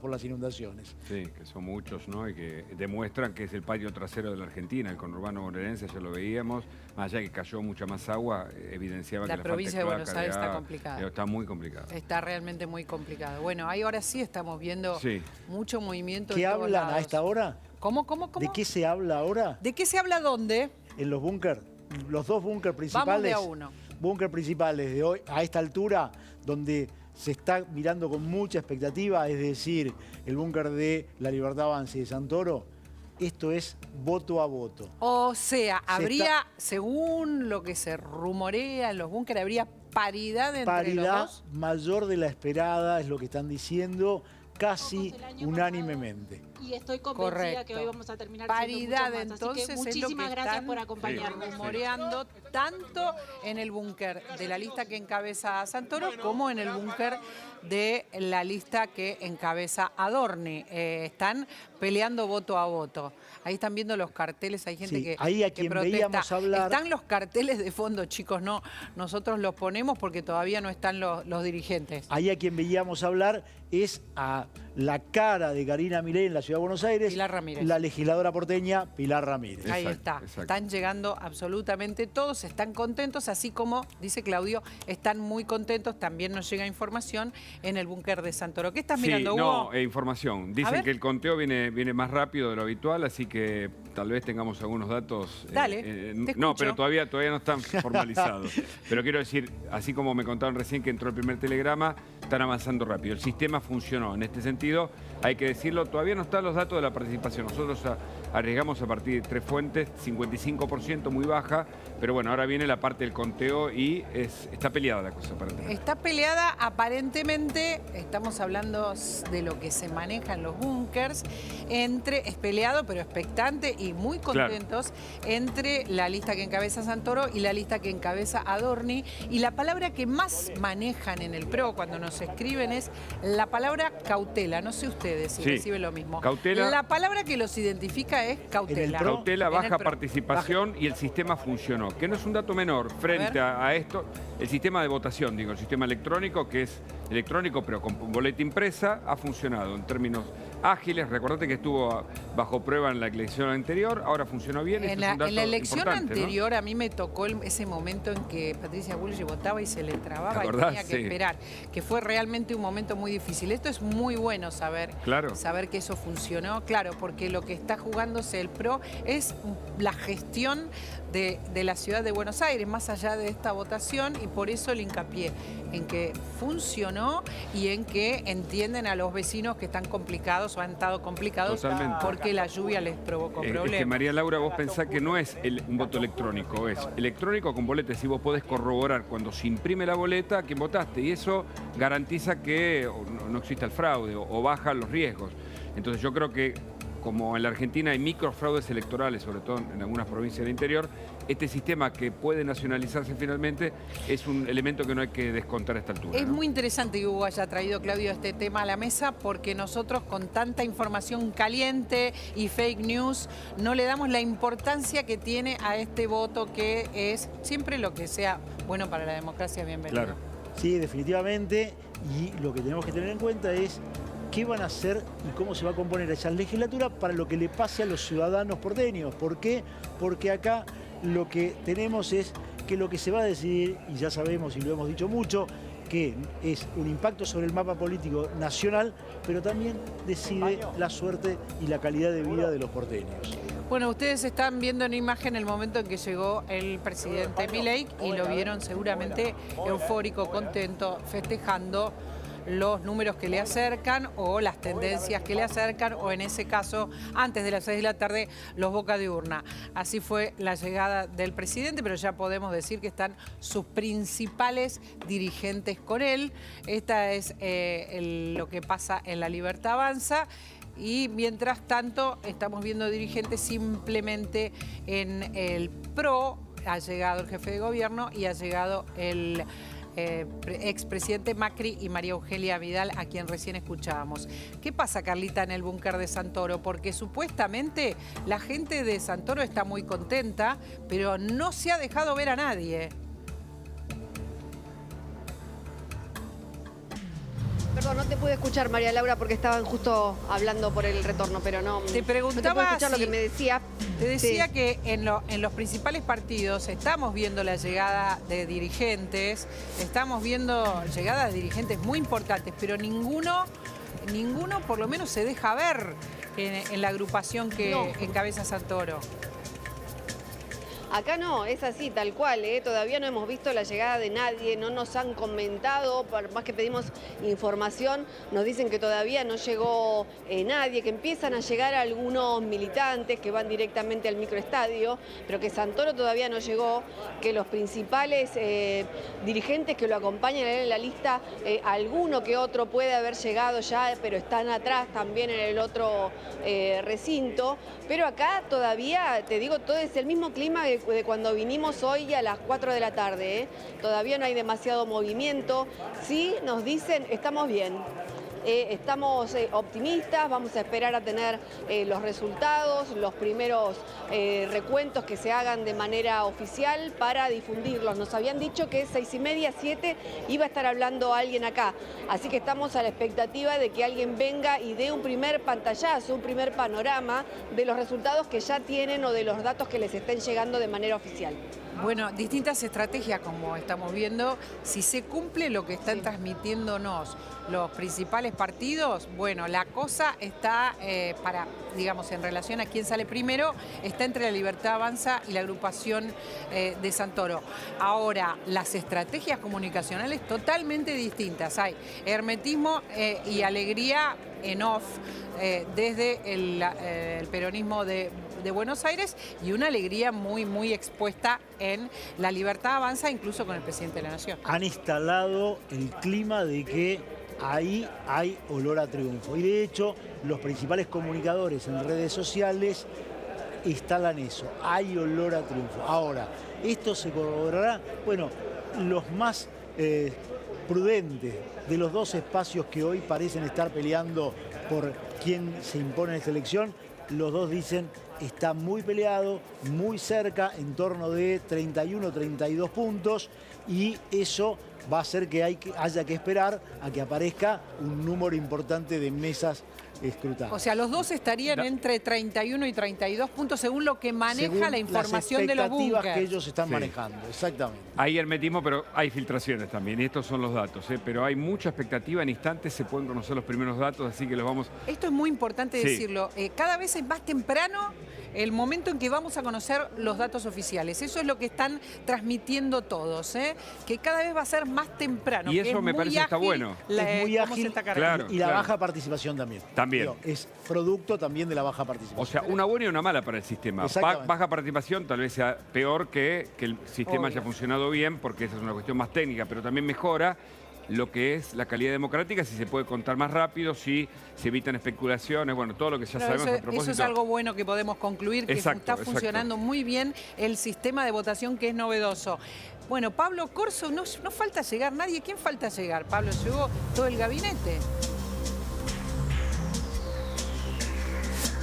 por las inundaciones. Sí, que son muchos, ¿no? Y que demuestran que es el patio trasero de la Argentina. El conurbano bonaerense ya lo veíamos, más allá de que cayó mucha más agua, evidenciaba que La la provincia de falta Buenos cloaca Aires está agua, complicada. está muy complicada. Está realmente muy complicado. Bueno, ahí ahora sí estamos viendo mucho movimiento. ¿Qué en todos hablan lados. a esta hora? ¿Cómo? ¿De qué se habla ahora? ¿De qué se habla dónde? En los búnker, los dos búnker principales. Vamos de a uno. Búnker principales de hoy, a esta altura, donde se está mirando con mucha expectativa, es decir, el búnker de La Libertad Avanza y de Santoro. Esto es voto a voto. O sea, habría, según lo que se rumorea en los búnkeres, habría paridad entre los dos. Mayor de la esperada, es lo que están diciendo casi unánimemente. Y estoy convencida que hoy vamos a terminar paridad, siendo mucho más. entonces, así que muchísimas gracias por acompañarnos. Rumoreando tanto en el búnker de la lista que encabeza Santoro como en el búnker de la lista que encabeza Adorni. Están peleando voto a voto. Ahí están viendo los carteles, hay gente que ahí a quien veíamos hablar. Están los carteles de fondo, chicos, no, nosotros los ponemos porque todavía no están los dirigentes. Ahí a quien veíamos hablar es a la cara de Karina Milei en la Ciudad de Buenos Aires, Pilar Ramírez. La legisladora porteña Pilar Ramírez. Ahí está, están llegando absolutamente todos, están contentos, así como, dice Claudio, están muy contentos, también nos llega información en el búnker de Santoro. ¿Qué estás mirando, Hugo? No, información. Dicen que el conteo viene más rápido de lo habitual, así que tal vez tengamos algunos datos. Dale, te escucho. No, pero todavía no están formalizados. Pero quiero decir, así como me contaron recién que entró el primer telegrama, están avanzando rápido. El sistema funcionó. En este sentido, hay que decirlo, todavía no están los datos de la participación. Nosotros arriesgamos a partir de 3 fuentes, 55%, muy baja, pero bueno, ahora viene la parte del conteo y está peleada la cosa. Está peleada aparentemente, estamos hablando de lo que se maneja en los búnkers, es peleado pero expectante y muy contentos entre la lista que encabeza Santoro y la lista que encabeza Adorni. Y la palabra que más manejan en el PRO cuando nos escriben es la palabra cautela. No sé ustedes si reciben lo mismo. Cautela. La palabra que los identifica es cautela. Cautela, baja participación y el sistema funcionó. Que no es un dato menor frente a esto. El sistema de votación, digo, el sistema electrónico, que es electrónico pero con boleta impresa, ha funcionado en términos ágiles. Recordate que estuvo bajo prueba en la elección anterior, ahora funcionó bien. En la elección anterior, ¿no? A mí me tocó ese momento en que Patricia Bullrich votaba y se le trababa y tenía que esperar, que fue realmente un momento muy difícil. Esto es muy bueno saber que eso funcionó, claro, porque lo que está jugándose el PRO es la gestión de la ciudad de Buenos Aires, más allá de esta votación, y por eso el hincapié en que funcionó y en que entienden a los vecinos que están complicados o han estado complicados porque la lluvia les provocó problemas. Es que María Laura, vos pensás que no es un voto electrónico, es electrónico con boleta, si vos podés corroborar cuando se imprime la boleta a quién votaste, y eso garantiza que no exista el fraude o baja los riesgos. Entonces yo creo que como en la Argentina hay microfraudes electorales, sobre todo en algunas provincias del interior, este sistema que puede nacionalizarse finalmente es un elemento que no hay que descontar a esta altura. Es muy interesante que Hugo haya traído, Claudio, este tema a la mesa, porque nosotros con tanta información caliente y fake news no le damos la importancia que tiene a este voto, que es siempre lo que sea bueno para la democracia, bienvenido. Claro. Sí, definitivamente, y lo que tenemos que tener en cuenta es qué van a hacer y cómo se va a componer esa legislatura para lo que le pase a los ciudadanos porteños. ¿Por qué? Porque acá lo que tenemos es que lo que se va a decidir, y ya sabemos y lo hemos dicho mucho, que es un impacto sobre el mapa político nacional, pero también decide la suerte y la calidad de vida de los porteños. Bueno, ustedes están viendo en imagen el momento en que llegó el presidente Milei y lo vieron seguramente eufórico, contento, festejando los números que le acercan o las tendencias que le acercan, o en ese caso, antes de las 6 de la tarde, los boca de urna. Así fue la llegada del presidente, pero ya podemos decir que están sus principales dirigentes con él. Esta es lo que pasa en La Libertad Avanza. Y mientras tanto, estamos viendo dirigentes simplemente en el PRO. Ha llegado el jefe de gobierno y ha llegado el expresidente Macri y María Eugenia Vidal, a quien recién escuchábamos. ¿Qué pasa, Carlita, en el búnker de Santoro? Porque supuestamente la gente de Santoro está muy contenta, pero no se ha dejado ver a nadie. Perdón, no te pude escuchar, María Laura, porque estaban justo hablando por el retorno, pero no. Te preguntaba no te pude escuchar si, lo que me decía. Te decía que en los principales partidos estamos viendo la llegada de dirigentes, estamos viendo llegadas de dirigentes muy importantes, pero ninguno por lo menos se deja ver en la agrupación que encabeza Santoro. Acá no, es así, tal cual, todavía no hemos visto la llegada de nadie, no nos han comentado, por más que pedimos información, nos dicen que todavía no llegó nadie, que empiezan a llegar algunos militantes que van directamente al microestadio, pero que Santoro todavía no llegó, que los principales dirigentes que lo acompañan en la lista, alguno que otro puede haber llegado ya, pero están atrás también en el otro recinto, pero acá todavía, te digo, todo es el mismo clima de cuando vinimos hoy a las 4 de la tarde. Todavía no hay demasiado movimiento. Sí, nos dicen, estamos bien. Estamos optimistas, vamos a esperar a tener los resultados, los primeros recuentos que se hagan de manera oficial para difundirlos. Nos habían dicho que 6:30, 7 iba a estar hablando alguien acá. Así que estamos a la expectativa de que alguien venga y dé un primer pantallazo, un primer panorama de los resultados que ya tienen o de los datos que les estén llegando de manera oficial. Bueno, distintas estrategias como estamos viendo. Si se cumple lo que están transmitiéndonos los principales partidos, bueno, la cosa está digamos, en relación a quién sale primero, está entre la Libertad Avanza y la agrupación de Santoro. Ahora, las estrategias comunicacionales totalmente distintas. Hay hermetismo y alegría en off desde el peronismo de Buenos Aires y una alegría muy, muy expuesta en la Libertad Avanza, incluso con el presidente de la Nación. Han instalado el clima de que ahí hay olor a triunfo. Y de hecho, los principales comunicadores en redes sociales instalan eso. Hay olor a triunfo. Ahora, ¿esto se corroborará? Bueno, los más prudentes de los dos espacios que hoy parecen estar peleando por quién se impone en esta elección, los dos dicen está muy peleado, muy cerca, en torno de 31, 32 puntos, y eso va a hacer que haya que esperar a que aparezca un número importante de mesas escrutadas. O sea, los dos estarían entre 31 y 32 puntos según lo que maneja según la información de los búnkers. Las expectativas que ellos están manejando, exactamente. Hay hermetismo, pero hay filtraciones también, y estos son los datos, pero hay mucha expectativa, en instantes se pueden conocer los primeros datos, así que los vamos... Esto es muy importante decirlo, cada vez es más temprano el momento en que vamos a conocer los datos oficiales. Eso es lo que están transmitiendo todos, que cada vez va a ser más temprano. Y eso me parece que está bueno. Es muy ágil, claro, y la baja participación también. También. Es producto también de la baja participación. O sea, una buena y una mala para el sistema. Baja participación tal vez sea peor que el sistema haya funcionado bien, porque esa es una cuestión más técnica, pero también mejora lo que es la calidad democrática, si se puede contar más rápido, si se evitan especulaciones, bueno, todo lo que ya sabemos a propósito. Eso es algo bueno que podemos concluir, que está funcionando muy bien el sistema de votación, que es novedoso. Bueno, Pablo Corso, no falta llegar nadie. ¿Quién falta llegar? Pablo, llegó todo el gabinete.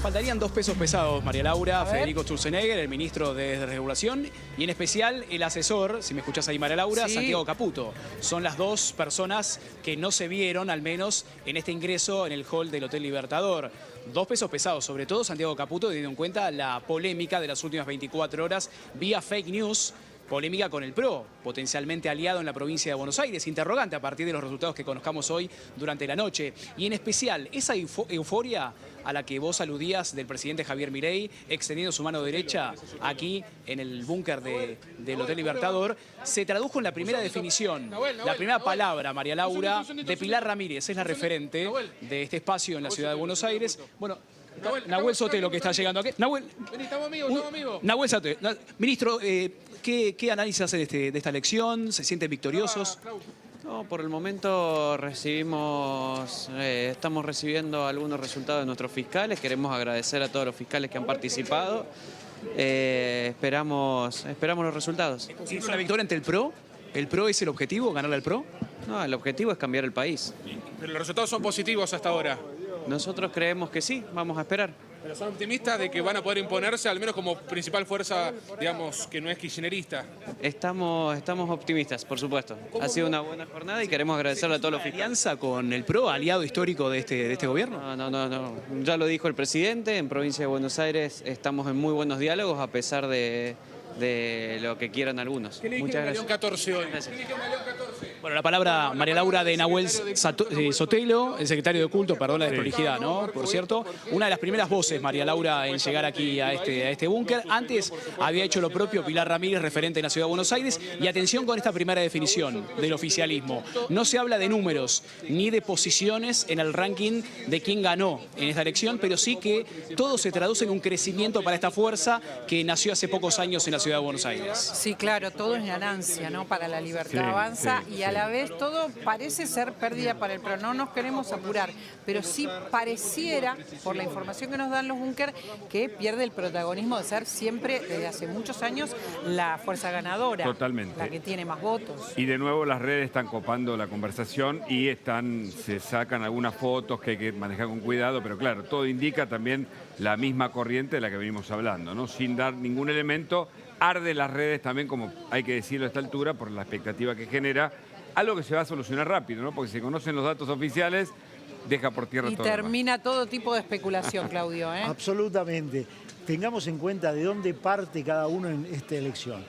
Faltarían dos pesos pesados, María Laura, Federico Sturzenegger, el ministro de Desregulación, y en especial el asesor, si me escuchás ahí, María Laura, Santiago Caputo. Son las dos personas que no se vieron, al menos, en este ingreso en el hall del Hotel Libertador. Dos pesos pesados, sobre todo Santiago Caputo, teniendo en cuenta la polémica de las últimas 24 horas vía fake news. Polémica con el PRO, potencialmente aliado en la provincia de Buenos Aires, interrogante a partir de los resultados que conozcamos hoy durante la noche. Y en especial, esa euforia a la que vos aludías del presidente Javier Milei, extendiendo su mano derecha aquí en el búnker del Hotel Libertador, se tradujo en la primera definición, la primera palabra, María Laura, de Pilar Ramírez, es la referente de este espacio en la ciudad de Buenos Aires. Bueno, Nahuel Sotelo, que está llegando aquí. Nahuel, estamos amigos. Nahuel Sotelo. Ministro, ¿qué análisis hace de esta elección? ¿Se sienten victoriosos? No, por el momento estamos recibiendo algunos resultados de nuestros fiscales. Queremos agradecer a todos los fiscales que han participado. Esperamos los resultados. ¿Es una victoria ante el PRO? ¿El PRO es el objetivo, ganarle al PRO? No, el objetivo es cambiar el país. Pero los resultados son positivos hasta ahora. Nosotros creemos que sí, vamos a esperar. Pero son optimistas de que van a poder imponerse, al menos como principal fuerza, digamos, que no es kirchnerista. Estamos optimistas, por supuesto. Ha sido una buena jornada y queremos agradecerle a todos los fiscales. ¿Alianza con el PRO, aliado histórico de este gobierno? No. Ya lo dijo el presidente, en Provincia de Buenos Aires estamos en muy buenos diálogos a pesar de lo que quieran algunos. ¿Qué le Muchas dijeron a gracias. León 14 hoy? Gracias. ¿Qué le dijeron a León 14? Bueno, la palabra María Laura de Nahuel Sotelo, el secretario de culto, perdón la desprolijidad, ¿no? Por cierto, una de las primeras voces, María Laura, en llegar aquí a este búnker. Antes había hecho lo propio Pilar Ramírez, referente en la Ciudad de Buenos Aires. Y atención con esta primera definición del oficialismo. No se habla de números ni de posiciones en el ranking de quién ganó en esta elección, pero sí que todo se traduce en un crecimiento para esta fuerza que nació hace pocos años en la Ciudad de Buenos Aires. Sí, claro, todo es ganancia, ¿no? Para la Libertad Avanza y a la vez todo parece ser pérdida para el PRO. No nos queremos apurar, pero sí pareciera, por la información que nos dan los búnker, que pierde el protagonismo de ser siempre, desde hace muchos años, la fuerza ganadora. Totalmente. La que tiene más votos. Y de nuevo las redes están copando la conversación y se sacan algunas fotos que hay que manejar con cuidado, pero claro, todo indica también la misma corriente de la que venimos hablando, ¿no? Sin dar ningún elemento. Arde las redes también, como hay que decirlo a esta altura, por la expectativa que genera, algo que se va a solucionar rápido, ¿no? Porque si se conocen los datos oficiales, deja por tierra y todo. Y termina todo tipo de especulación, Claudio, ¿eh? Absolutamente. Tengamos en cuenta de dónde parte cada uno en esta elección.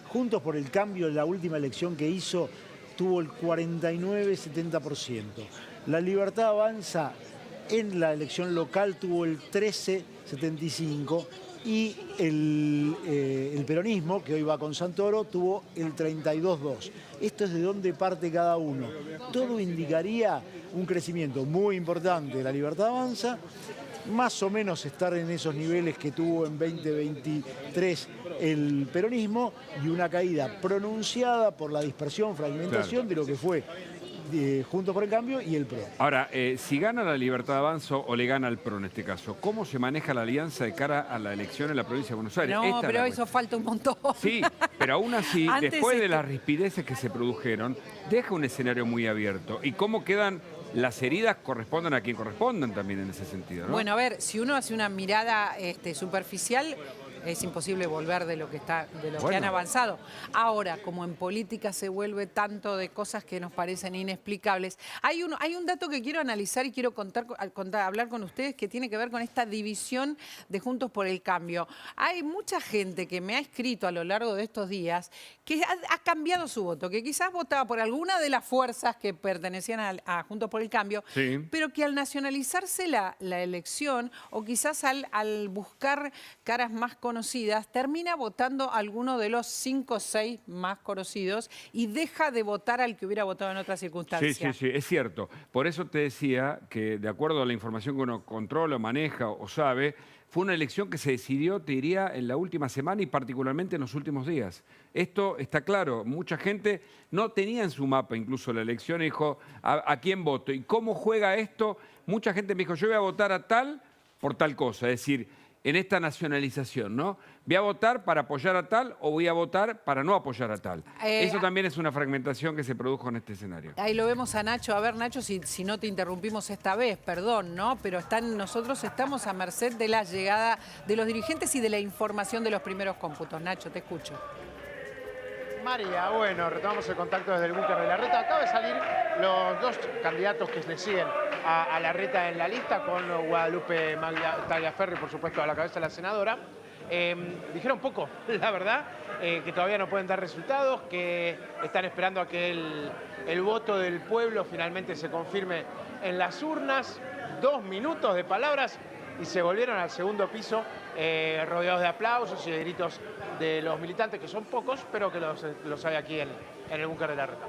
Juntos por el Cambio, en la última elección que hizo, tuvo el 49-70%. La Libertad Avanza en la elección local tuvo el 13-75%. Y el peronismo, que hoy va con Santoro, tuvo el 32,2%. Esto es de dónde parte cada uno. Todo indicaría un crecimiento muy importante de la Libertad Avanza, más o menos estar en esos niveles que tuvo en 2023 el peronismo, y una caída pronunciada por la dispersión, fragmentación de lo que fue Juntos por el Cambio y el PRO. Ahora, si gana la Libertad Avanza o le gana al PRO en este caso, ¿cómo se maneja la alianza de cara a la elección en la provincia de Buenos Aires? No, pero eso falta un montón. Sí, pero aún así, después de las rispideces que se produjeron, deja un escenario muy abierto. ¿Y cómo quedan las heridas? Correspondan a quien correspondan también en ese sentido, ¿no? Bueno, a ver, si uno hace una mirada superficial, es imposible volver de lo que que han avanzado. Ahora, como en política se vuelve tanto de cosas que nos parecen inexplicables, hay un dato que quiero analizar y quiero hablar con ustedes, que tiene que ver con esta división de Juntos por el Cambio. Hay mucha gente que me ha escrito a lo largo de estos días que ha cambiado su voto, que quizás votaba por alguna de las fuerzas que pertenecían a Juntos por el Cambio, pero que al nacionalizarse la elección, o quizás al buscar caras más conocidas, termina votando a alguno de los 5 o 6 más conocidos y deja de votar al que hubiera votado en otras circunstancias. Sí, es cierto. Por eso te decía que, de acuerdo a la información que uno controla, maneja o sabe, fue una elección que se decidió, te diría, en la última semana y particularmente en los últimos días. Esto está claro. Mucha gente no tenía en su mapa incluso la elección y dijo, ¿a quién voto? ¿Y cómo juega esto? Mucha gente me dijo, yo voy a votar a tal por tal cosa. Es decir, en esta nacionalización, ¿no? ¿Voy a votar para apoyar a tal o voy a votar para no apoyar a tal? Eso también es una fragmentación que se produjo en este escenario. Ahí lo vemos a Nacho. A ver, Nacho, si no te interrumpimos esta vez, perdón, ¿no? Pero nosotros estamos a merced de la llegada de los dirigentes y de la información de los primeros cómputos. Nacho, te escucho. María, bueno, retomamos el contacto desde el búnker de Larreta. Acaba de salir los 2 candidatos que le siguen a Larreta en la lista, con Guadalupe Tagliaferri, por supuesto, a la cabeza de la senadora. Dijeron poco, la verdad, que todavía no pueden dar resultados, que están esperando a que el voto del pueblo finalmente se confirme en las urnas. 2 minutos de palabras y se volvieron al segundo piso, rodeados de aplausos y de gritos de los militantes, que son pocos, pero que los hay aquí en el búnker de Larreta.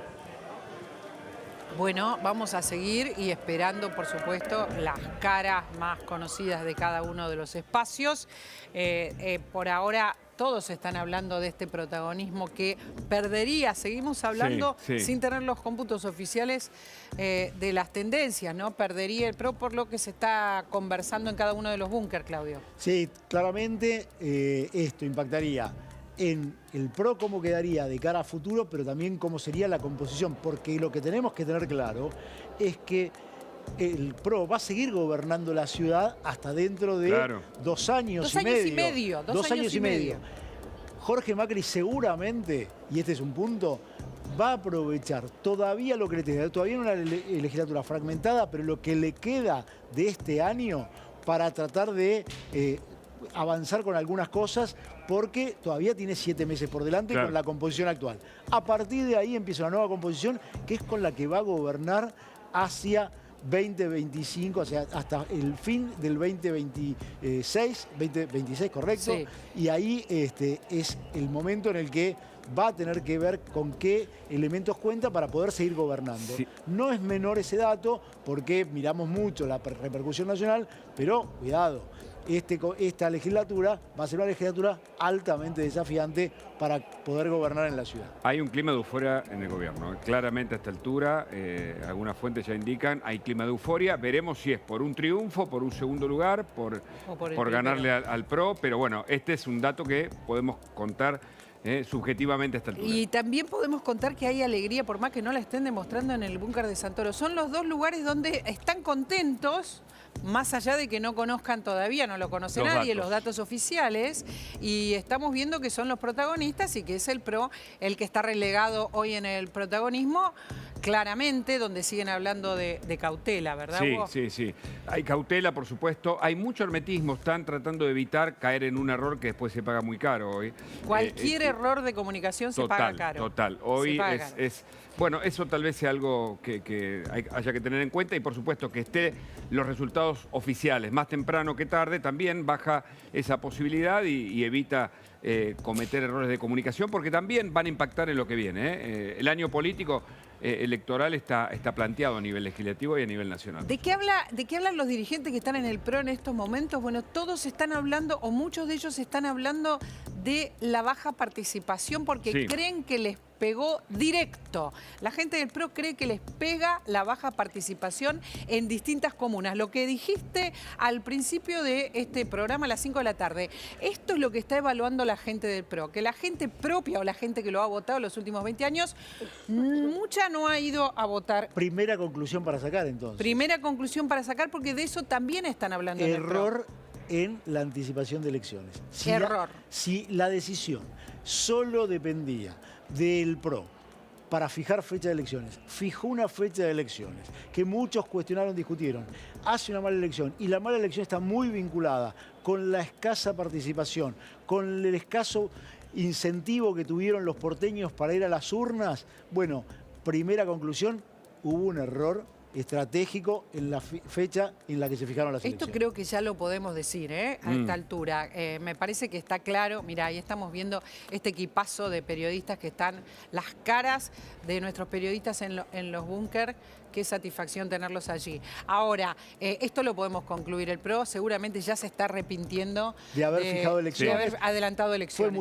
Bueno, vamos a seguir y esperando, por supuesto, las caras más conocidas de cada uno de los espacios. Por ahora, todos están hablando de este protagonismo que perdería. Seguimos hablando sin tener los cómputos oficiales de las tendencias, ¿no? Perdería el PRO por lo que se está conversando en cada uno de los búnker, Claudio. Sí, claramente esto impactaría en el PRO, cómo quedaría de cara a futuro, pero también cómo sería la composición, porque lo que tenemos que tener claro es que el PRO va a seguir gobernando la ciudad hasta dentro de 2 años y medio. 2 años y medio. Jorge Macri seguramente, y este es un punto, va a aprovechar todavía lo que le queda, todavía una legislatura fragmentada, pero lo que le queda de este año para tratar de avanzar con algunas cosas, porque todavía tiene 7 meses por delante con la composición actual. A partir de ahí empieza una nueva composición que es con la que va a gobernar hacia 2025, o sea, hasta el fin del 2026, correcto. Sí. Y ahí es el momento en el que va a tener que ver con qué elementos cuenta para poder seguir gobernando. Sí. No es menor ese dato porque miramos mucho la repercusión nacional, pero cuidado. Esta legislatura va a ser una legislatura altamente desafiante para poder gobernar en la ciudad. Hay un clima de euforia en el gobierno. Claramente a esta altura, algunas fuentes ya indican, hay clima de euforia. Veremos si es por un triunfo, por un segundo lugar, por ganarle al PRO. Pero bueno, este es un dato que podemos contar subjetivamente a esta altura. Y también podemos contar que hay alegría, por más que no la estén demostrando en el búnker de Santoro. Son los 2 lugares donde están contentos, más allá de que no conozcan todavía, no lo conoce nadie, los datos oficiales, y estamos viendo que son los protagonistas y que es el PRO el que está relegado hoy en el protagonismo, claramente, donde siguen hablando de cautela, ¿verdad, Hugo? Sí. Hay cautela, por supuesto. Hay mucho hermetismo. Están tratando de evitar caer en un error que después se paga muy caro hoy. Cualquier error de comunicación se paga caro. Total. Hoy bueno, eso tal vez sea algo que haya que tener en cuenta y, por supuesto, que esté los resultados oficiales más temprano que tarde, también baja esa posibilidad y evita cometer errores de comunicación, porque también van a impactar en lo que viene. El año político electoral está planteado a nivel legislativo y a nivel nacional. ¿De qué hablan los dirigentes que están en el PRO en estos momentos? Bueno, todos están hablando, o muchos de ellos están hablando de la baja participación porque creen que les pegó directo. La gente del PRO cree que les pega la baja participación en distintas comunas. Lo que dijiste al principio de este programa a las 5 de la tarde, esto es lo que está evaluando la gente del PRO, que la gente propia o la gente que lo ha votado los últimos 20 años, mucha no ha ido a votar. Primera conclusión para sacar, entonces. Primera conclusión para sacar, porque de eso también están hablando en el PRO. Error en la anticipación de elecciones. Si la decisión solo dependía del PRO para fijar fecha de elecciones, fijó una fecha de elecciones que muchos cuestionaron, discutieron, hace una mala elección y la mala elección está muy vinculada con la escasa participación, con el escaso incentivo que tuvieron los porteños para ir a las urnas. Bueno, primera conclusión, hubo un error estratégico en la fecha en la que se fijaron las elecciones. Esto creo que ya lo podemos decir, a esta altura. Me parece que está claro. Mirá, ahí estamos viendo este equipazo de periodistas que están, las caras de nuestros periodistas en los búnker. Qué satisfacción tenerlos allí. Ahora, esto lo podemos concluir. El PRO seguramente ya se está arrepintiendo de haber fijado elecciones. De haber adelantado elecciones. Fue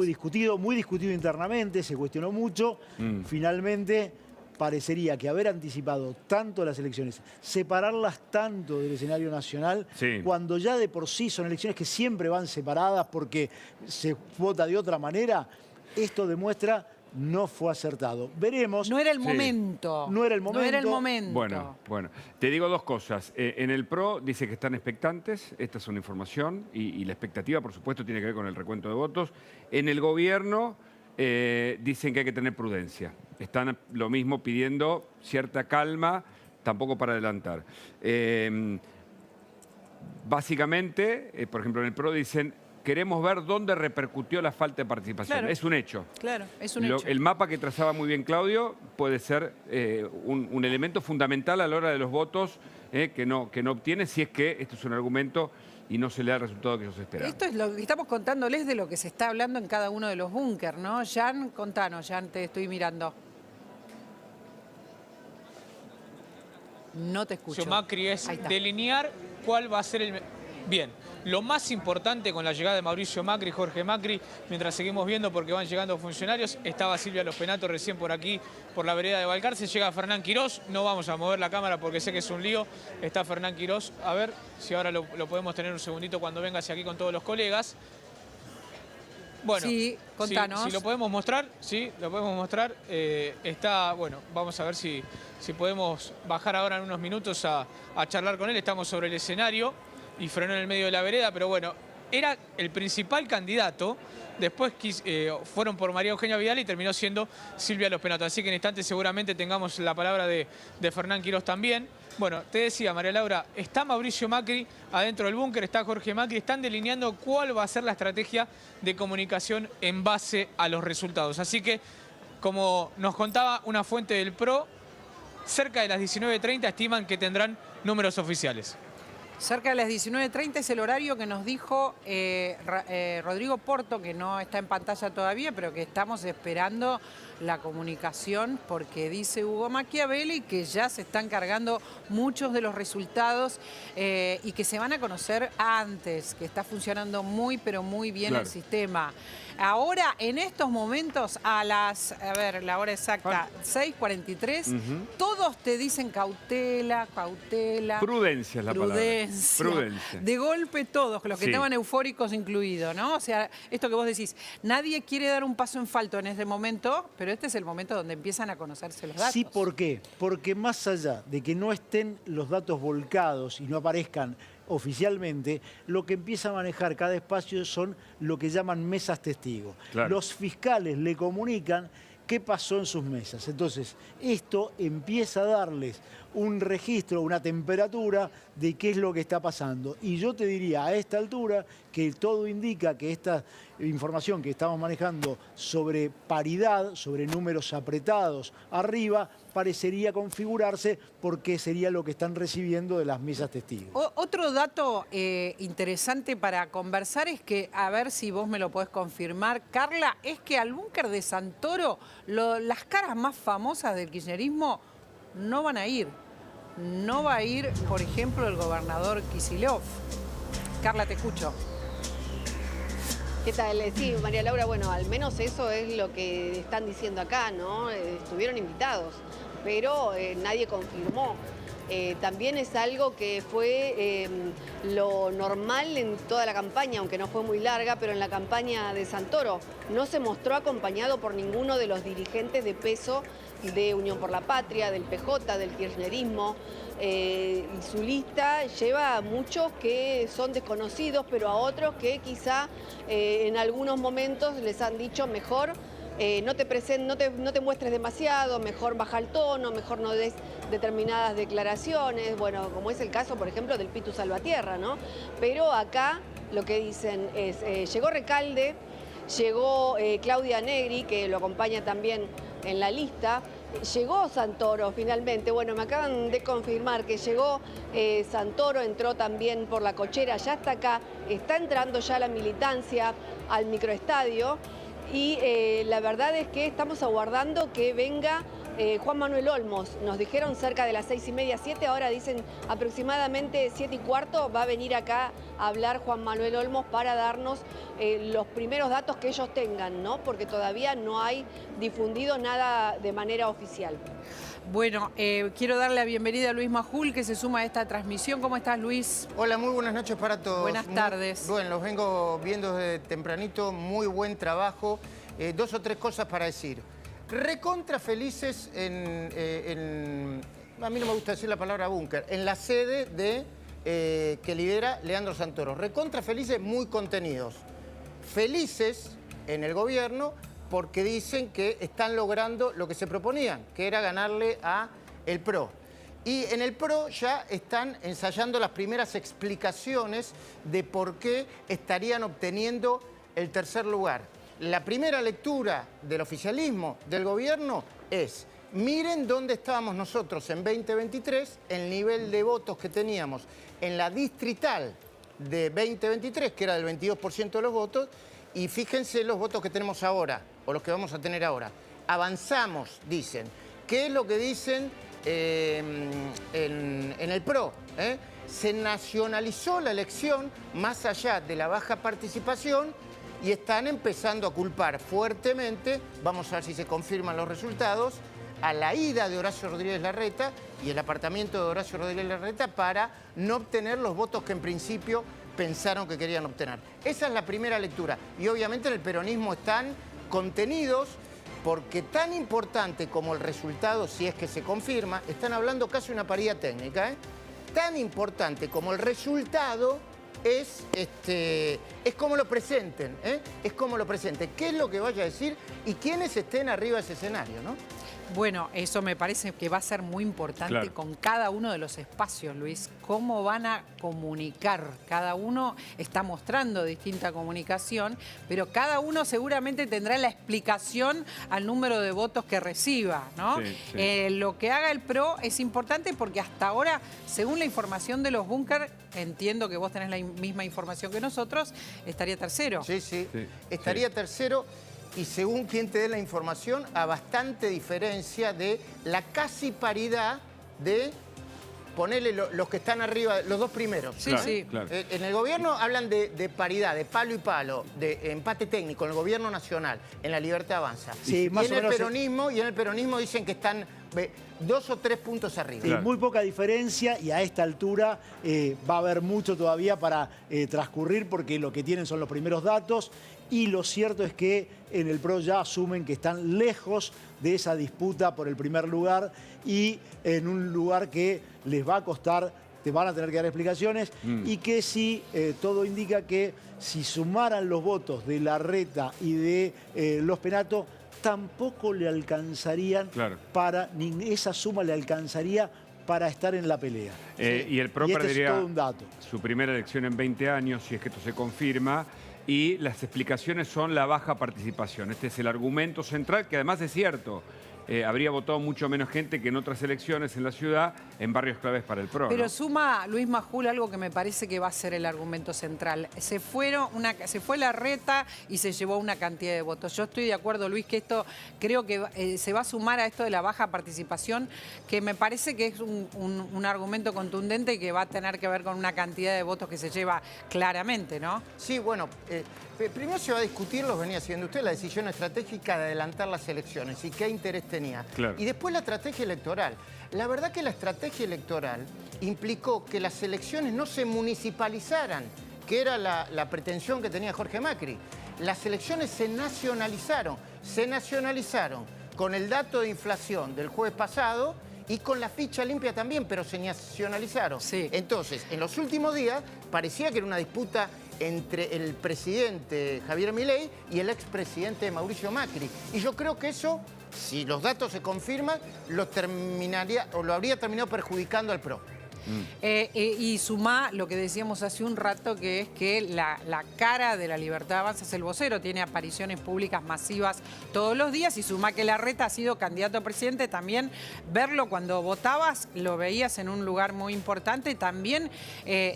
muy discutido internamente, se cuestionó mucho. Finalmente parecería que haber anticipado tanto las elecciones, separarlas tanto del escenario nacional, cuando ya de por sí son elecciones que siempre van separadas porque se vota de otra manera, esto demuestra no fue acertado. Veremos. No era el momento. No era el momento. No era el momento. Bueno, te digo 2 cosas. En el PRO dice que están expectantes, esta es una información, y la expectativa, por supuesto, tiene que ver con el recuento de votos. En el gobierno dicen que hay que tener prudencia. Están lo mismo pidiendo cierta calma, tampoco para adelantar. Básicamente, por ejemplo, en el PRO dicen, queremos ver dónde repercutió la falta de participación. Claro. Es un hecho. Claro, es un hecho. El mapa que trazaba muy bien Claudio puede ser un elemento fundamental a la hora de los votos que no obtiene, si es que esto es un argumento y no se le da el resultado que ellos esperaban. Esto es lo que estamos contándoles de lo que se está hablando en cada uno de los búnker, ¿no? Jan, contanos, Jan, te estoy mirando. No te escucho. Macri es delinear cuál va a ser el... Bien, lo más importante con la llegada de Mauricio Macri, Jorge Macri, mientras seguimos viendo porque van llegando funcionarios, estaba Silvia Los Penatos recién por aquí, por la vereda de Balcarce, llega Fernán Quirós, no vamos a mover la cámara porque sé que es un lío, está Fernán Quirós, a ver si ahora lo podemos tener un segundito cuando venga hacia aquí con todos los colegas. Bueno, sí, contanos. Si lo podemos mostrar, está, bueno, vamos a ver si si podemos bajar ahora en unos minutos a charlar con él. Estamos sobre el escenario y frenó en el medio de la vereda, pero bueno, era el principal candidato. Después fueron por María Eugenia Vidal y terminó siendo Silvia Los Penato. Así que en instantes seguramente tengamos la palabra de Fernán Quirós también. Bueno, te decía, María Laura, está Mauricio Macri adentro del búnker, está Jorge Macri, están delineando cuál va a ser la estrategia de comunicación en base a los resultados. Así que, como nos contaba una fuente del PRO, cerca de las 19:30 estiman que tendrán números oficiales. Cerca de las 19:30 es el horario que nos dijo Rodrigo Porto, que no está en pantalla todavía, pero que estamos esperando la comunicación, porque dice Hugo Machiavelli que ya se están cargando muchos de los resultados y que se van a conocer antes, que está funcionando muy, pero muy bien el sistema. Ahora, en estos momentos, a ver, la hora exacta, 6:43, todos te dicen cautela, cautela. Prudencia es la palabra. Prudencia. De golpe todos, los que estaban eufóricos incluidos, ¿no? O sea, esto que vos decís, nadie quiere dar un paso en falto en este momento, pero este es el momento donde empiezan a conocerse los datos. Sí, ¿por qué? Porque más allá de que no estén los datos volcados y no aparezcan oficialmente, lo que empieza a manejar cada espacio son lo que llaman mesas testigos. Claro. Los fiscales le comunican qué pasó en sus mesas. Entonces, esto empieza a darles un registro, una temperatura de qué es lo que está pasando. Y yo te diría a esta altura que todo indica que esta información que estamos manejando sobre paridad, sobre números apretados arriba, parecería configurarse porque sería lo que están recibiendo de las mesas testigos. Otro dato interesante para conversar es que, a ver si vos me lo podés confirmar, Carla, es que al búnker de Santoro las caras más famosas del kirchnerismo no van a ir. No va a ir, por ejemplo, el gobernador Kicillof. Carla, te escucho. ¿Qué tal? Sí, María Laura, bueno, al menos eso es lo que están diciendo acá, ¿no? Estuvieron invitados, pero nadie confirmó. También es algo que fue lo normal en toda la campaña, aunque no fue muy larga, pero en la campaña de Santoro no se mostró acompañado por ninguno de los dirigentes de peso de Unión por la Patria, del PJ, del kirchnerismo. Su lista lleva a muchos que son desconocidos, pero a otros que quizá en algunos momentos les han dicho mejor no te muestres demasiado, mejor baja el tono, mejor no des determinadas declaraciones, bueno, como es el caso, por ejemplo, del Pitu Salvatierra, ¿no? Pero acá lo que dicen es, llegó Recalde, llegó Claudia Negri, que lo acompaña también en la lista, llegó Santoro finalmente, bueno, me acaban de confirmar que llegó Santoro, entró también por la cochera, ya está acá, está entrando ya la militancia al microestadio. Y la verdad es que estamos aguardando que venga Juan Manuel Olmos. Nos dijeron cerca de las 6:30, 7, ahora dicen aproximadamente 7:15, va a venir acá a hablar Juan Manuel Olmos para darnos los primeros datos que ellos tengan, ¿no? Porque todavía no hay difundido nada de manera oficial. Bueno, quiero darle la bienvenida a Luis Majul, que se suma a esta transmisión. ¿Cómo estás, Luis? Hola, muy buenas noches para todos. Buenas tardes. Bueno, los vengo viendo desde tempranito, muy buen trabajo. 2 o 3 cosas para decir. Recontra felices a mí no me gusta decir la palabra búnker, en la sede que lidera Leandro Santoro. Recontra felices, muy contenidos. Felices en el gobierno porque dicen que están logrando lo que se proponían, que era ganarle a el PRO. Y en el PRO ya están ensayando las primeras explicaciones de por qué estarían obteniendo el tercer lugar. La primera lectura del oficialismo del gobierno es, miren dónde estábamos nosotros en 2023, el nivel de votos que teníamos en la distrital de 2023, que era del 22% de los votos, y fíjense los votos que tenemos ahora, o los que vamos a tener ahora. Avanzamos, dicen. ¿Qué es lo que dicen en el PRO? Se nacionalizó la elección más allá de la baja participación y están empezando a culpar fuertemente, vamos a ver si se confirman los resultados, a la ida de Horacio Rodríguez Larreta y el apartamiento de Horacio Rodríguez Larreta para no obtener los votos que en principio pensaron que querían obtener. Esa es la primera lectura. Y obviamente en el peronismo están contenidos porque tan importante como el resultado, si es que se confirma, están hablando casi una paridad técnica, tan importante como el resultado es cómo lo presenten, es cómo lo presenten, qué es lo que vaya a decir y quiénes estén arriba de ese escenario, ¿no? Bueno, eso me parece que va a ser muy importante con cada uno de los espacios, Luis. Cómo van a comunicar. Cada uno está mostrando distinta comunicación, pero cada uno seguramente tendrá la explicación al número de votos que reciba, ¿no? Lo que haga el PRO es importante porque hasta ahora, según la información de los búnker, entiendo que vos tenés la misma información que nosotros, estaría tercero. Sí. Estaría tercero. Y según quien te dé la información, a bastante diferencia de la casi paridad de ponerle los que están arriba, los dos primeros. Claro. En el gobierno hablan de paridad, de palo y palo, de empate técnico en el gobierno nacional, en La Libertad Avanza. Sí, y en el peronismo dicen que están 2 o 3 puntos arriba. Sí, muy poca diferencia y a esta altura va a haber mucho todavía para transcurrir porque lo que tienen son los primeros datos y lo cierto es que en el PRO ya asumen que están lejos de esa disputa por el primer lugar y en un lugar que les va a costar, te van a tener que dar explicaciones y que sí, todo indica que si sumaran los votos de Larreta y de los Penato, tampoco le alcanzarían ni esa suma le alcanzaría para estar en la pelea. Y el PRO perdería todo un dato. Su primera elección en 20 años, si es que esto se confirma, y las explicaciones son la baja participación. Este es el argumento central, que además es cierto. Habría votado mucho menos gente que en otras elecciones en la ciudad, en barrios claves para el PRO. Pero suma, Luis Majul, algo que me parece que va a ser el argumento central. Se fue Larreta y se llevó una cantidad de votos. Yo estoy de acuerdo, Luis, que esto creo que se va a sumar a esto de la baja participación, que me parece que es un argumento contundente y que va a tener que ver con una cantidad de votos que se lleva claramente, ¿no? Sí, bueno, primero se va a discutir, los venía haciendo usted, la decisión estratégica de adelantar las elecciones y qué interés tenía. Y después la estrategia electoral. La verdad que la estrategia electoral implicó que las elecciones no se municipalizaran, que era la pretensión que tenía Jorge Macri. Las elecciones se nacionalizaron con el dato de inflación del jueves pasado y con la ficha limpia también, pero se nacionalizaron. Entonces, en los últimos días parecía que era una disputa entre el presidente Javier Milei y el expresidente Mauricio Macri. Y yo creo que eso, si los datos se confirman, lo habría terminado perjudicando al PRO. Y sumá lo que decíamos hace un rato, que es que la cara de La Libertad Avanza es el vocero, tiene apariciones públicas masivas todos los días, y sumá que Larreta ha sido candidato a presidente, también verlo cuando votabas, lo veías en un lugar muy importante, también,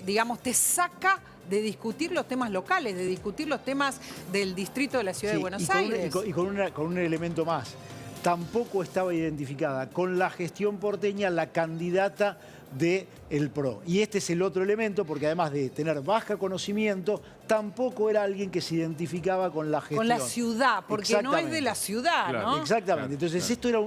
digamos, te saca de discutir los temas locales, de discutir los temas del distrito de la Ciudad de Buenos Aires. Y con un elemento más. Tampoco estaba identificada con la gestión porteña la candidata del PRO. Y este es el otro elemento, porque además de tener baja conocimiento, tampoco era alguien que se identificaba con la gestión. Con la ciudad, porque no es de la ciudad, ¿no? Exactamente. Entonces esto era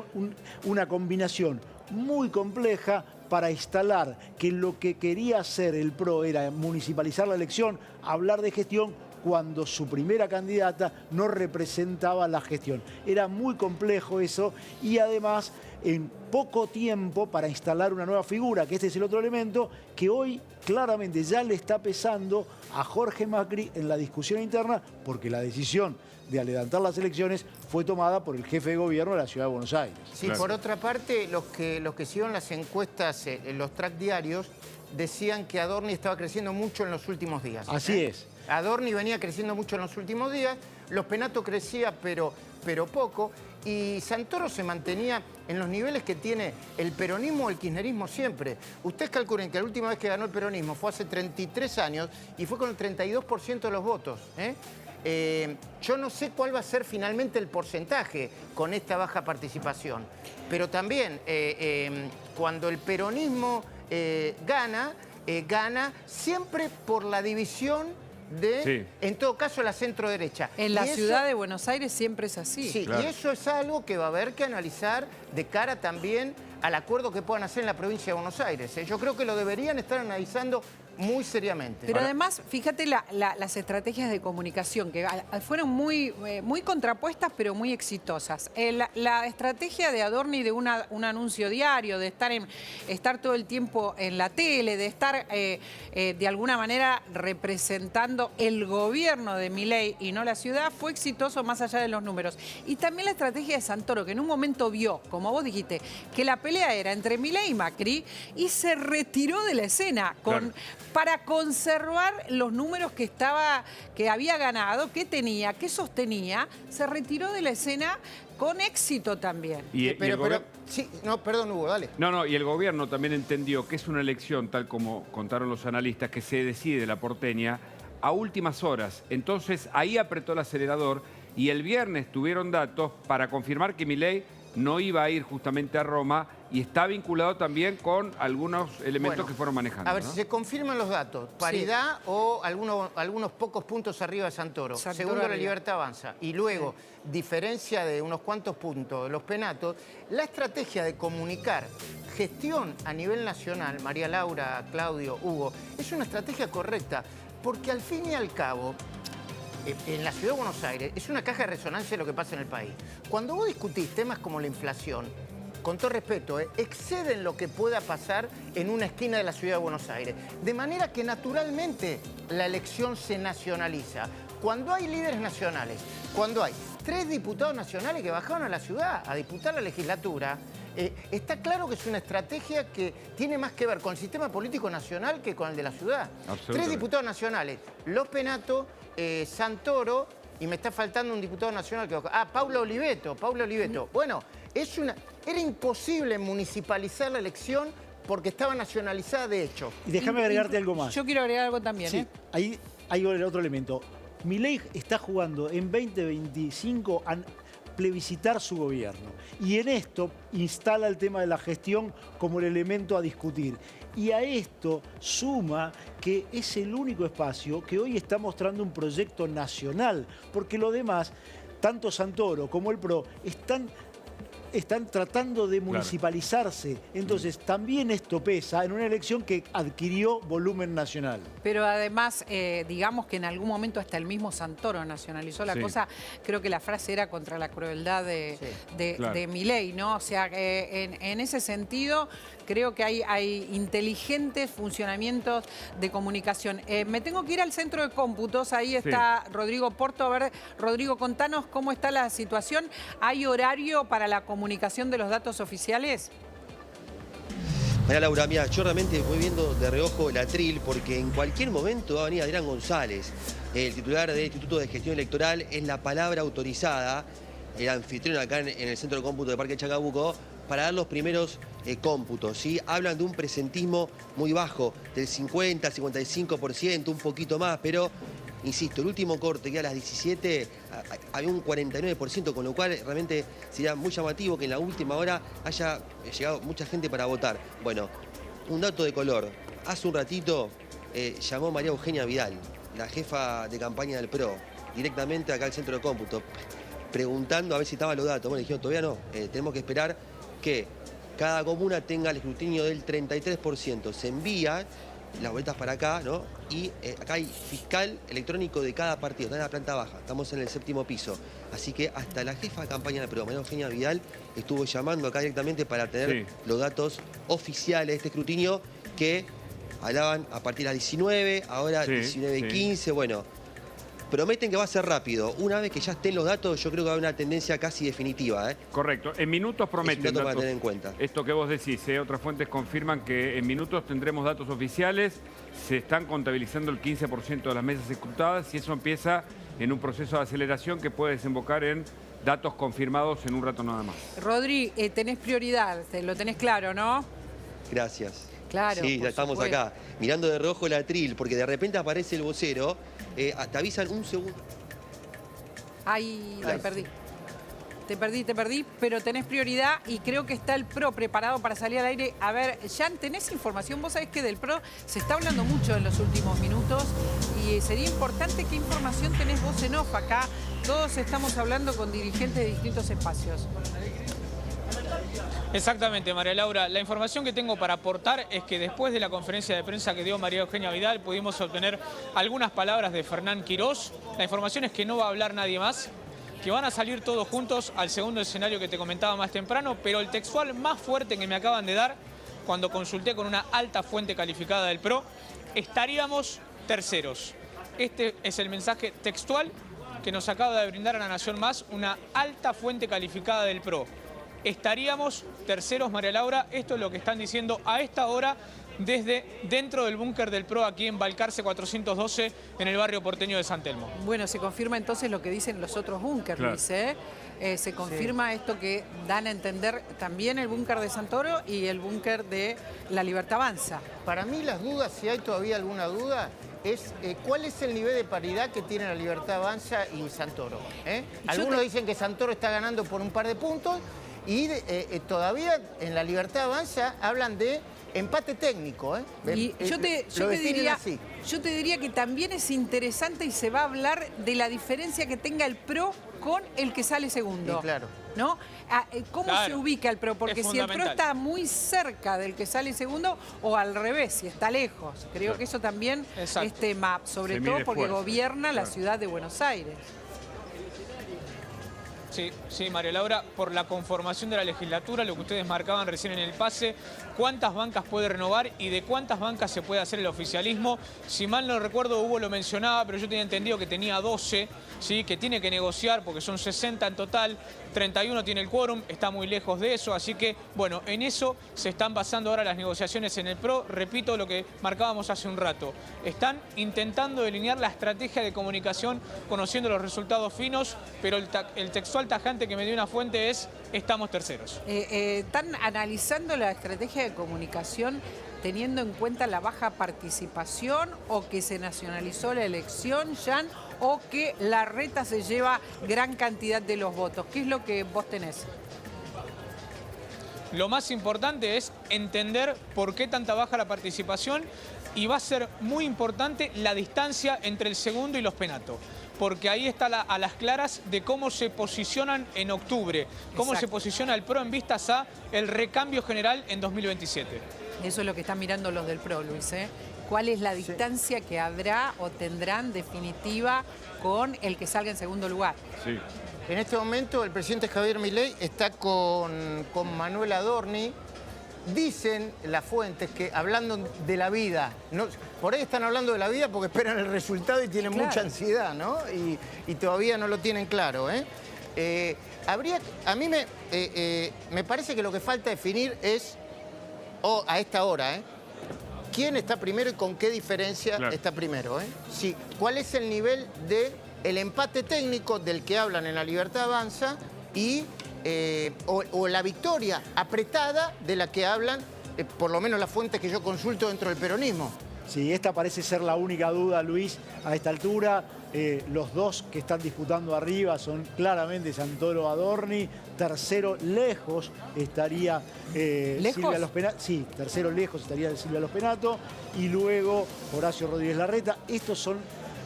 una combinación muy compleja para instalar que lo que quería hacer el PRO era municipalizar la elección, hablar de gestión, cuando su primera candidata no representaba la gestión. Era muy complejo eso y además en poco tiempo para instalar una nueva figura, que este es el otro elemento, que hoy claramente ya le está pesando a Jorge Macri en la discusión interna, porque la decisión de adelantar las elecciones fue tomada por el jefe de gobierno de la Ciudad de Buenos Aires. Sí, por otra parte, los que siguieron las encuestas en los track diarios decían que Adorni estaba creciendo mucho en los últimos días. Así es. Adorni venía creciendo mucho en los últimos días, los Penato crecía pero poco, y Santoro se mantenía en los niveles que tiene el peronismo o el kirchnerismo siempre. Ustedes calculen que la última vez que ganó el peronismo fue hace 33 años y fue con el 32% de los votos. Yo no sé cuál va a ser finalmente el porcentaje con esta baja participación, pero también cuando el peronismo gana siempre por la división en todo caso, la centro-derecha. En la ciudad de Buenos Aires siempre es así. Sí, y eso es algo que va a haber que analizar de cara también al acuerdo que puedan hacer en la provincia de Buenos Aires. Yo creo que lo deberían estar analizando muy seriamente. Pero además, fíjate las estrategias de comunicación, que fueron muy contrapuestas, pero muy exitosas. La estrategia de Adorni de un anuncio diario, de estar todo el tiempo en la tele, de estar de alguna manera representando el gobierno de Milei y no la ciudad, fue exitoso más allá de los números. Y también la estrategia de Santoro, que en un momento vio, como vos dijiste, que la pelea era entre Milei y Macri y se retiró de la escena para conservar los números que había ganado, que tenía, que sostenía, se retiró de la escena con éxito también. Perdón, Hugo, dale. No, y el gobierno también entendió que es una elección, tal como contaron los analistas, que se decide la porteña a últimas horas. Entonces ahí apretó el acelerador y el viernes tuvieron datos para confirmar que Milei no iba a ir justamente a Roma y está vinculado también con algunos elementos que fueron manejando. A ver, si se confirman los datos, paridad o algunos pocos puntos arriba de Santoro. Segundo, la Libertad Avanza. Y luego, diferencia de unos cuantos puntos de los penatos, la estrategia de comunicar gestión a nivel nacional, María Laura, Claudio, Hugo, es una estrategia correcta, porque al fin y al cabo, en la Ciudad de Buenos Aires, es una caja de resonancia de lo que pasa en el país. Cuando vos discutís temas como la inflación, con todo respeto, exceden lo que pueda pasar en una esquina de la Ciudad de Buenos Aires. De manera que naturalmente la elección se nacionaliza. Cuando hay líderes nacionales, cuando hay 3 diputados nacionales que bajaron a la ciudad a disputar la legislatura, está claro que es una estrategia que tiene más que ver con el sistema político nacional que con el de la ciudad. 3 diputados nacionales, Los Penato, Santoro, y me está faltando un diputado nacional que... Paulo Oliveto. Bueno, era imposible municipalizar la elección porque estaba nacionalizada de hecho. Y déjame agregarte algo más. Yo quiero agregar algo también. Sí, ahí hay otro elemento. Milei está jugando en 2025 a plebiscitar su gobierno. Y en esto instala el tema de la gestión como el elemento a discutir. Y a esto suma que es el único espacio que hoy está mostrando un proyecto nacional. Porque lo demás, tanto Santoro como el PRO, están tratando de municipalizarse. Entonces, también esto pesa en una elección que adquirió volumen nacional. Pero además, digamos que en algún momento hasta el mismo Santoro nacionalizó la cosa. Creo que la frase era contra la crueldad de Milei, ¿no? O sea, en ese sentido, creo que hay inteligentes funcionamientos de comunicación. Me tengo que ir al centro de cómputos. Ahí está Rodrigo Porto. A ver, Rodrigo, contanos cómo está la situación. ¿Hay horario para la comunicación de los datos oficiales? María Laura, mira, yo realmente voy viendo de reojo el atril porque en cualquier momento va a venir Adrián González, el titular del Instituto de Gestión Electoral, es la palabra autorizada, el anfitrión acá en el centro de cómputo de Parque Chacabuco, para dar los primeros cómputos, ¿sí? Hablan de un presentismo muy bajo, del 50, 55%, un poquito más, pero... Insisto, el último corte que a las 17 había un 49%, con lo cual realmente sería muy llamativo que en la última hora haya llegado mucha gente para votar. Bueno, un dato de color. Hace un ratito llamó María Eugenia Vidal, la jefa de campaña del PRO, directamente acá al centro de cómputo, preguntando a ver si estaban los datos. Bueno, dijeron, todavía no, tenemos que esperar que cada comuna tenga el escrutinio del 33%. Se envía las boletas para acá, ¿no? Y acá hay fiscal electrónico de cada partido, está en la planta baja, estamos en el 7º piso. Así que hasta la jefa de campaña del PRO, María Eugenia Vidal, estuvo llamando acá directamente para tener los datos oficiales de este escrutinio que hablaban a partir de las 19, ahora 19:15, bueno. Prometen que va a ser rápido. Una vez que ya estén los datos, yo creo que va a haber una tendencia casi definitiva. Correcto. En minutos prometen. Es un dato para tener en cuenta. Esto que vos decís, otras fuentes confirman que en minutos tendremos datos oficiales. Se están contabilizando el 15% de las mesas escrutadas y eso empieza en un proceso de aceleración que puede desembocar en datos confirmados en un rato nada más. Rodri, tenés prioridad, lo tenés claro, ¿no? Gracias. Claro, sí, ya estamos acá, mirando de reojo el atril, porque de repente aparece el vocero, te avisan un segundo. Ay, perdí. Te perdí, pero tenés prioridad y creo que está el PRO preparado para salir al aire. A ver, Jan, ¿tenés información? Vos sabés que del PRO se está hablando mucho en los últimos minutos y sería importante qué información tenés vos en off acá. Todos estamos hablando con dirigentes de distintos espacios. Exactamente, María Laura. La información que tengo para aportar es que después de la conferencia de prensa que dio María Eugenia Vidal pudimos obtener algunas palabras de Fernán Quirós. La información es que no va a hablar nadie más, que van a salir todos juntos al segundo escenario que te comentaba más temprano, pero el textual más fuerte que me acaban de dar, cuando consulté con una alta fuente calificada del PRO, estaríamos terceros. Este es el mensaje textual que nos acaba de brindar a La Nación Más, una alta fuente calificada del PRO. Estaríamos terceros, María Laura. Esto es lo que están diciendo a esta hora desde dentro del búnker del PRO aquí en Balcarce 412 en el barrio porteño de San Telmo. Bueno, se confirma entonces lo que dicen los otros búnkers, claro. Luis, ¿eh? Se confirma esto que dan a entender también el búnker de Santoro y el búnker de La Libertad Avanza. Para mí las dudas, si hay todavía alguna duda, es cuál es el nivel de paridad que tiene La Libertad Avanza y Santoro. Algunos dicen que Santoro está ganando por un par de puntos y todavía en La Libertad Avanza hablan de empate técnico. Y yo te diría que también es interesante y se va a hablar de la diferencia que tenga el PRO con el que sale segundo. Sí, claro. ¿No? ¿Cómo se ubica el PRO? Porque si el PRO está muy cerca del que sale segundo o al revés, si está lejos. Creo que eso también es tema, sobre todo porque gobierna la ciudad de Buenos Aires. Sí, María Laura, por la conformación de la legislatura, lo que ustedes marcaban recién en el pase, cuántas bancas puede renovar y de cuántas bancas se puede hacer el oficialismo. Si mal no recuerdo, Hugo lo mencionaba, pero yo tenía entendido que tenía 12, ¿sí? Que tiene que negociar porque son 60 en total, 31 tiene el quórum, está muy lejos de eso, así que, bueno, en eso se están basando ahora las negociaciones en el PRO. Repito lo que marcábamos hace un rato. Están intentando delinear la estrategia de comunicación conociendo los resultados finos, pero el textual tajante que me dio una fuente es: estamos terceros. ¿Están analizando la estrategia de comunicación teniendo en cuenta la baja participación o que se nacionalizó la elección, Jan, o que Larreta se lleva gran cantidad de los votos? ¿Qué es lo que vos tenés? Lo más importante es entender por qué tanta baja la participación y va a ser muy importante la distancia entre el segundo y los Penato. Porque ahí está a las claras de cómo se posicionan en octubre, cómo se posiciona el PRO en vistas a el recambio general en 2027. Eso es lo que están mirando los del PRO, Luis, ¿eh? ¿Cuál es la distancia que habrá o tendrán definitiva con el que salga en segundo lugar? Sí. En este momento el presidente Javier Milei está con Manuel Adorni. Dicen las fuentes que hablando de la vida, por ahí están hablando de la vida porque esperan el resultado y tienen mucha ansiedad, ¿no? Y todavía no lo tienen claro, ¿eh? A mí me parece que lo que falta definir es, a esta hora, quién está primero y con qué diferencia está primero, Sí, ¿cuál es el nivel del empate técnico del que hablan en La Libertad Avanza y o la victoria apretada de la que hablan, por lo menos las fuentes que yo consulto dentro del peronismo? Sí, esta parece ser la única duda, Luis, a esta altura. Los dos que están disputando arriba son claramente Santoro Adorni. Tercero lejos estaría Silvia Los Penato. Sí, tercero lejos estaría Silvia Los Penato. Y luego Horacio Rodríguez Larreta. Estos son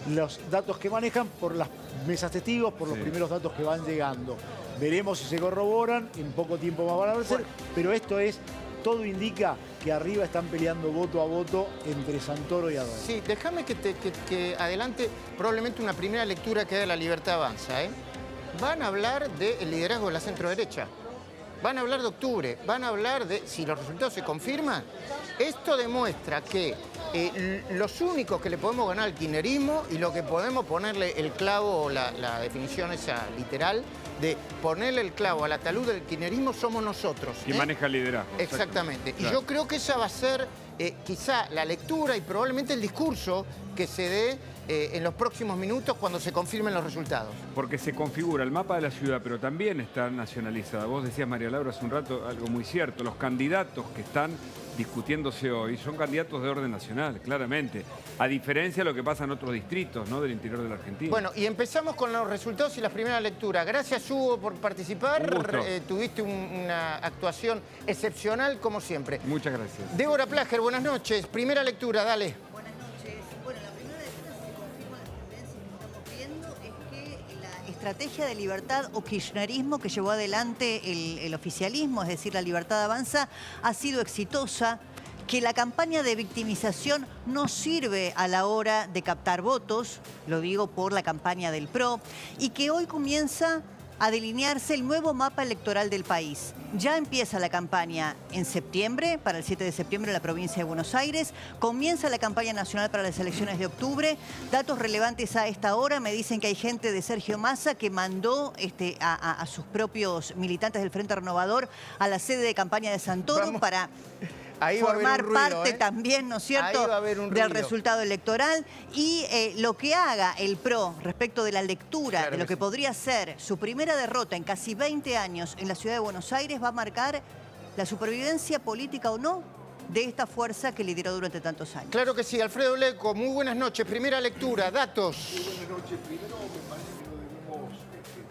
los datos que manejan por las mesas testigos, por los primeros datos que van llegando. Veremos si se corroboran, en poco tiempo más van a aparecer, pero esto es, todo indica que arriba están peleando voto a voto entre Santoro y Adorni. Sí, déjame que adelante probablemente una primera lectura que da La Libertad Avanza. Van a hablar del liderazgo de la centro-derecha, van a hablar de octubre, van a hablar de, si los resultados se confirman, esto demuestra que los únicos que le podemos ganar al kirchnerismo y lo que podemos ponerle el clavo, la definición esa literal, de ponerle el clavo al ataúd del kirchnerismo somos nosotros. Y maneja el liderazgo. Exactamente. Y yo creo que esa va a ser quizá la lectura y probablemente el discurso que se dé en los próximos minutos cuando se confirmen los resultados. Porque se configura el mapa de la ciudad, pero también está nacionalizada. Vos decías, María Laura, hace un rato algo muy cierto. Los candidatos que están discutiéndose hoy son candidatos de orden nacional, claramente. A diferencia de lo que pasa en otros distritos, ¿no?, del interior de la Argentina. Bueno, y empezamos con los resultados y la primera lectura. Gracias, Hugo, por participar. Tuviste una actuación excepcional, como siempre. Muchas gracias. Débora Plager, buenas noches. Primera lectura, dale. estrategia de libertad o kirchnerismo que llevó adelante el oficialismo, es decir, la Libertad Avanza, ha sido exitosa, que la campaña de victimización no sirve a la hora de captar votos, lo digo por la campaña del PRO, y que hoy comienza a delinearse el nuevo mapa electoral del país. Ya empieza la campaña en septiembre, para el 7 de septiembre en la provincia de Buenos Aires. Comienza la campaña nacional para las elecciones de octubre. Datos relevantes a esta hora. Me dicen que hay gente de Sergio Massa que mandó a sus propios militantes del Frente Renovador a la sede de campaña de Santoro para formar parte también, ¿no es cierto?, del resultado electoral. Y lo que haga el PRO respecto de la lectura de lo que podría ser su primera derrota en casi 20 años en la ciudad de Buenos Aires va a marcar la supervivencia política o no de esta fuerza que lideró durante tantos años. Claro que sí. Alfredo Leco, muy buenas noches. Primera lectura, datos. Muy buenas noches. Primero, me parece que no debemos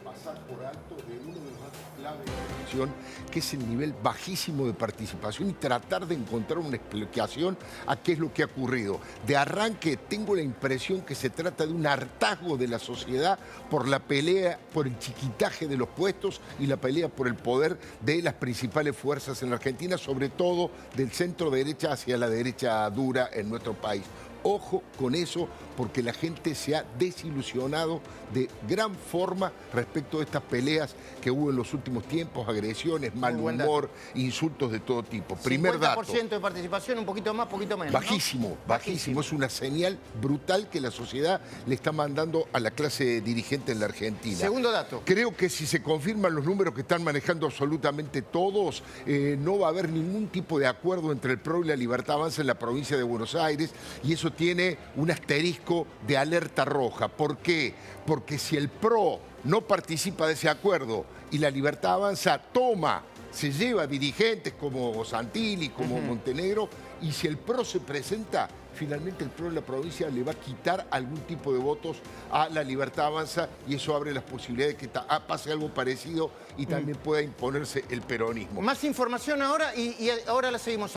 pasar por alto de uno de los datos clave de la elección, que es el nivel bajísimo de participación y tratar de encontrar una explicación a qué es lo que ha ocurrido. De arranque tengo la impresión que se trata de un hartazgo de la sociedad por la pelea, por el chiquitaje de los puestos y la pelea por el poder de las principales fuerzas en la Argentina, sobre todo del centro derecha hacia la derecha dura en nuestro país. Ojo con eso, porque la gente se ha desilusionado de gran forma respecto de estas peleas que hubo en los últimos tiempos, agresiones, mal humor, insultos de todo tipo. Primer dato. 50% de participación, un poquito más, poquito menos. Bajísimo, ¿no? bajísimo. Es una señal brutal que la sociedad le está mandando a la clase dirigente en la Argentina. Segundo dato. Creo que si se confirman los números que están manejando absolutamente todos, no va a haber ningún tipo de acuerdo entre el PRO y la Libertad Avanza en la provincia de Buenos Aires, y eso tiene un asterisco de alerta roja. ¿Por qué? Porque si el PRO no participa de ese acuerdo y la Libertad Avanza se lleva dirigentes como Santilli, como Montenegro, y si el PRO se presenta, finalmente el PRO en la provincia le va a quitar algún tipo de votos a la Libertad Avanza, y eso abre las posibilidades de que pase algo parecido y también pueda imponerse el peronismo. Más información ahora y ahora la seguimos.